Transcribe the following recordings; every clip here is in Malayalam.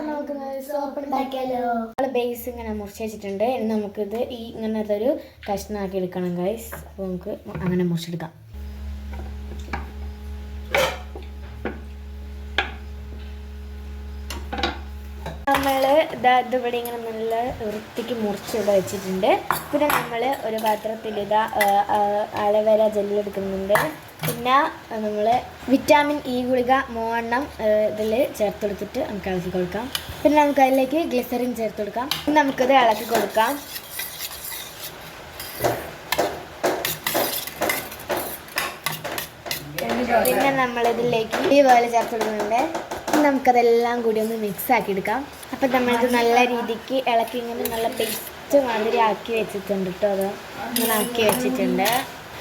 നമ്മൾ ബേസ് ഇങ്ങനെ മുറിച്ച് വെച്ചിട്ടുണ്ട്. ഇനി നമുക്കിത് ഇങ്ങനത്തെ ഒരു കഷ്ണമാക്കി എടുക്കണം ഗൈസ്. അപ്പോൾ നമുക്ക് അങ്ങനെ മുറിച്ചെടുക്കാം. നമ്മൾ ഇതിവിടെ ഇങ്ങനെ നല്ല വൃത്തിക്ക് മുറിച്ചിവിടെ വെച്ചിട്ടുണ്ട്. പിന്നെ നമ്മൾ ഒരു പാത്രത്തിൽ അലവേര ജെല്ലെടുക്കുന്നുണ്ട്. പിന്നെ നമ്മൾ വിറ്റാമിൻ ഇ ഗുളിക 3 ഇതിൽ ചേർത്ത് കൊടുത്തിട്ട് നമുക്ക് ഇളക്കി കൊടുക്കാം. പിന്നെ നമുക്ക് അതിലേക്ക് ഗ്ലിസറിൻ ചേർത്ത് കൊടുക്കാം. നമുക്കിത് ഇളക്കി കൊടുക്കാം. പിന്നെ നമ്മളിതിലേക്ക് ഈ വേള ചേർത്ത് കൊടുക്കുന്നുണ്ട്. നമുക്കതെല്ലാം കൂടി ഒന്ന് മിക്സ് ആക്കി എടുക്കാം. അപ്പം നമ്മളിത് നല്ല രീതിക്ക് ഇളക്കി ഇങ്ങനെ നല്ല പേസ്റ്റ് മാതിരി ആക്കി വെച്ചിട്ടുണ്ട് കേട്ടോ. അത് ഇങ്ങനെ ആക്കി വെച്ചിട്ടുണ്ട്.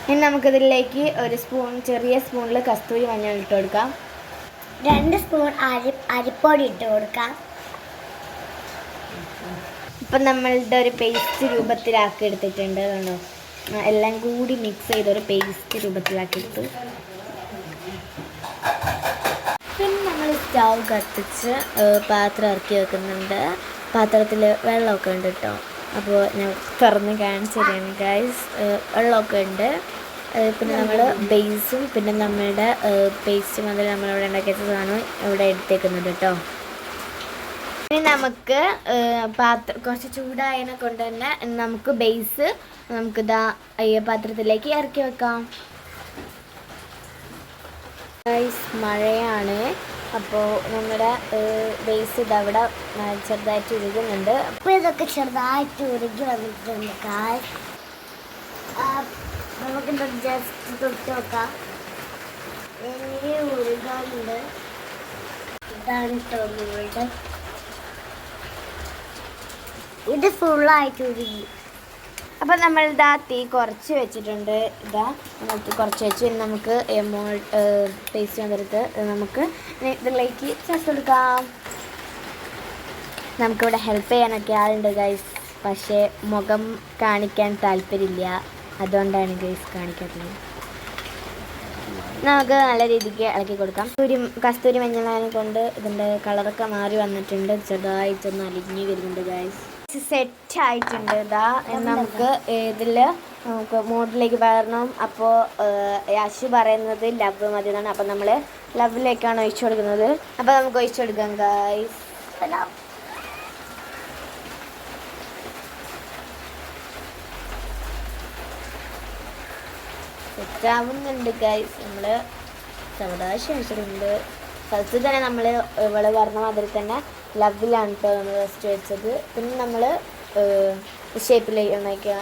ഇനി നമുക്കിതിലേക്ക് ഒരു ചെറിയ സ്പൂണിൽ കസ്തൂരി മഞ്ഞൾ ഇട്ട് കൊടുക്കാം. 2 സ്പൂൺ അരിപ്പൊടി ഇട്ട് കൊടുക്കാം. ഇപ്പം നമ്മളുടെ ഒരു പേസ്റ്റ് രൂപത്തിലാക്കി എടുത്തിട്ടുണ്ട്. കണ്ടോ, എല്ലാം കൂടി മിക്സ് ചെയ്തൊരു പേസ്റ്റ് രൂപത്തിലാക്കി എടുത്തു. പിന്നെ നമ്മൾ സ്റ്റൗ കത്തിച്ച് പാത്രം ഇറക്കി വെക്കുന്നുണ്ട്. പാത്രത്തിൽ വെള്ളമൊക്കെ ഉണ്ട് കേട്ടോ. അപ്പോൾ ഞാൻ തുറന്ന് കാണിച്ചു തരാണ് ഗൈസ്. വെള്ളമൊക്കെ ഉണ്ട്. പിന്നെ നമ്മൾ ബേസും പിന്നെ നമ്മളുടെ പേസ്റ്റ് മുതൽ നമ്മളിവിടെ ഉണ്ടാക്കിയ സാധനം ഇവിടെ എടുത്തേക്കുന്നുണ്ട് കേട്ടോ. ഇനി നമുക്ക് കുറച്ച് ചൂടായതിനെ കൊണ്ട് തന്നെ നമുക്ക് ബേസ് നമുക്കിതാ പാത്രത്തിലേക്ക് ഇറക്കി വെക്കാം. മഴയാണ്. അപ്പോൾ നമ്മുടെ ബേസ് ഇതവിടെ ചെറുതായിട്ട് ഉരുകുന്നുണ്ട്. അപ്പോൾ ഇതൊക്കെ ചെറുതായിട്ട് ഉരുകി വന്നിട്ടുണ്ട്. നമുക്കിത് ജസ്റ്റ് തൊട്ട് നോക്കാം. എങ്ങനെ ഉരുകാനുണ്ട്. ഇതാണ് നമ്മളുടെ ഇത് ഫുള്ളായിട്ട് ഉരുകി. അപ്പം നമ്മൾ തീ കുറച്ച് വെച്ചിട്ടുണ്ട്. നമുക്ക് കുറച്ച് വെച്ച് നമുക്ക് പേസ്റ്റ് വന്നിട്ട് നമുക്ക് ഇതിലേക്ക് ചേർത്ത് കൊടുക്കാം. നമുക്കിവിടെ ഹെൽപ്പ് ചെയ്യാനൊക്കെ ആളുണ്ട് ഗൈസ്. പക്ഷേ മുഖം കാണിക്കാൻ താല്പര്യമില്ല. അതുകൊണ്ടാണ് ഗൈസ് കാണിക്കാത്തത്. നമുക്ക് നല്ല രീതിക്ക് ഇളക്കി കൊടുക്കാം. കസ്തൂരി മഞ്ഞളാനെ കൊണ്ട് ഇതിൻ്റെ കളറൊക്കെ മാറി വന്നിട്ടുണ്ട്. ചെറുതായിട്ടൊന്ന് അലിഞ്ഞ് വരുന്നുണ്ട് ഗൈസ്. സെറ്റ് ആയിട്ടുണ്ട്. നമുക്ക് ഇതിൽ നമുക്ക് മോഡിലേക്ക് വരണം. അപ്പോൾ യാശു പറയുന്നത് ലവ് മതി എന്നാണ്. അപ്പം നമ്മൾ ലവിലേക്കാണ് ഒഴിച്ചു കൊടുക്കുന്നത്. അപ്പോൾ നമുക്ക് ഒഴിച്ചു കൊടുക്കാം ഗൈസ്. സെറ്റാവുന്നുണ്ട് ഗൈസ്. നമ്മൾ ചെറുതാഴ്ച ഒഴിച്ചിട്ടുണ്ട്. ഫസ്റ്റ് തന്നെ നമ്മൾ ഇവിടെ പറഞ്ഞ മാതിരി തന്നെ ലവിലാണ് കേട്ടോ നമ്മൾ ഫസ്റ്റ് വെച്ചത്. പിന്നെ നമ്മൾ ഷേപ്പിലേക്ക്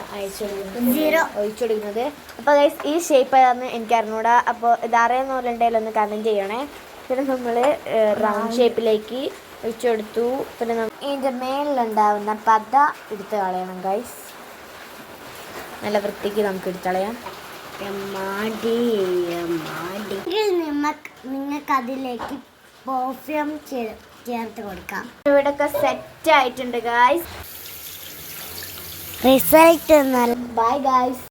ഒഴിച്ചു കൊടുക്കുന്നത്. അപ്പോൾ ഗൈസ് ഈ ഷേപ്പ് ഏതാണെന്ന് എനിക്ക് അറിഞ്ഞൂടാ. അപ്പോൾ ഇത് അറിയുന്നവരുണ്ടെങ്കിൽ ഒന്ന് കമൻറ്റ് ചെയ്യണേ. പിന്നെ നമ്മൾ റൗണ്ട് ഷേപ്പിലേക്ക് ഒഴിച്ചു കൊടുത്തു. പിന്നെ ഇതിൻ്റെ മേലിലുണ്ടാവുന്ന പത എടുത്ത് കളയണം ഗൈസ്. നല്ല വൃത്തിക്ക് നമുക്ക് എടുത്ത് കളയാം. നിങ്ങൾക്ക് അതിലേക്ക് പെർഫ്യൂം ചേർത്ത് കൊടുക്കാം. ഇവിടെയൊക്കെ സെറ്റ് ആയിട്ടുണ്ട് ഗൈസ്. Result bye guys.